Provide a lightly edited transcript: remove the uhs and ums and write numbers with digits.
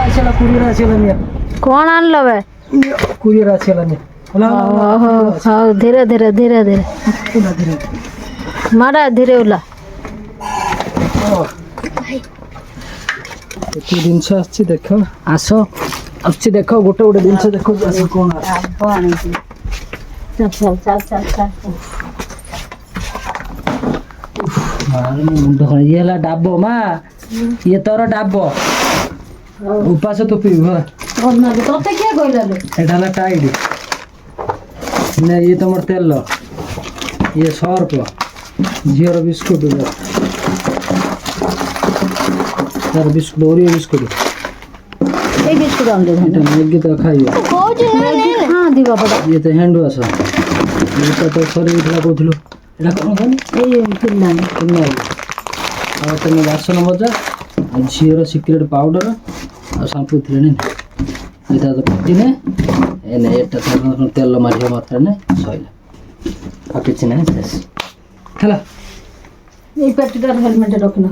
ଆସିଲା କୁରିୟର ଆସିଲା ନିଆ କଣ ଆଣିଲ ବେ? କୁରିୟର ଆସିଲା ନିଆ ହଉ ଧୀରେ ଧୀରେ ଧୀରେ ଧୀରେ ମାରା ଧୀରେ ଓଲା। ଏତେ ଜିନିଷ ଆସିଛି ଦେଖ ଆସ ଆସୁଛି ଦେଖ ଗୋଟେ ଗୋଟେ ଜିନିଷ ଦେଖ ଆସ କଣ ଆଣିଛି। ଚାଲ ଚାଲ ଚାଲ ଚାଲ ଚାଲ। ମୁଣ୍ଡ କଣ ଇଏ ହେଲା ଡାବ ମା ଇଏ ତୋର ଡାବ ଉପାସ ତୁ ପିଇବୁ ତତେ କିଏ କହିଲା? ଏଇଟା ହେଲା ଟାଇଡ୍ ନା ଇଏ ତମର ତେଲ ଇଏ ସର୍ପ ଝିଅର ବିସ୍କୁଟ ତାର ବିସ୍କୁଟ ଓରିଓ ବିସ୍କୁଟ এই বিস্কুট আনলে এটা ম্যাগি তো খাইও ম্যাগি বাবা ইয়ে তো হ্যান্ড ওয়াশ এটা তো সরি উঠলা কହୁଥିଲୁ এটা କଣ କହନି এই কিনলাম ଆଉ ତମେ ବାସନ ମଜା ଆଉ ଝିଅର ସିକ୍ରେଟ୍ ପାଉଡର ଆଉ ସାମ୍ପୁ ଥିଲେ ନି ଏଇଟା ତ ପଟିନେ ଏନେ ଏଟା ତ ତେଲ ମାରିବା ମାତ୍ରା ନେ ସଇଲା ଆଉ କିଛି ନାହିଁ ହେଲା এই প্যাকেটটার হেলমেটে রখিনা।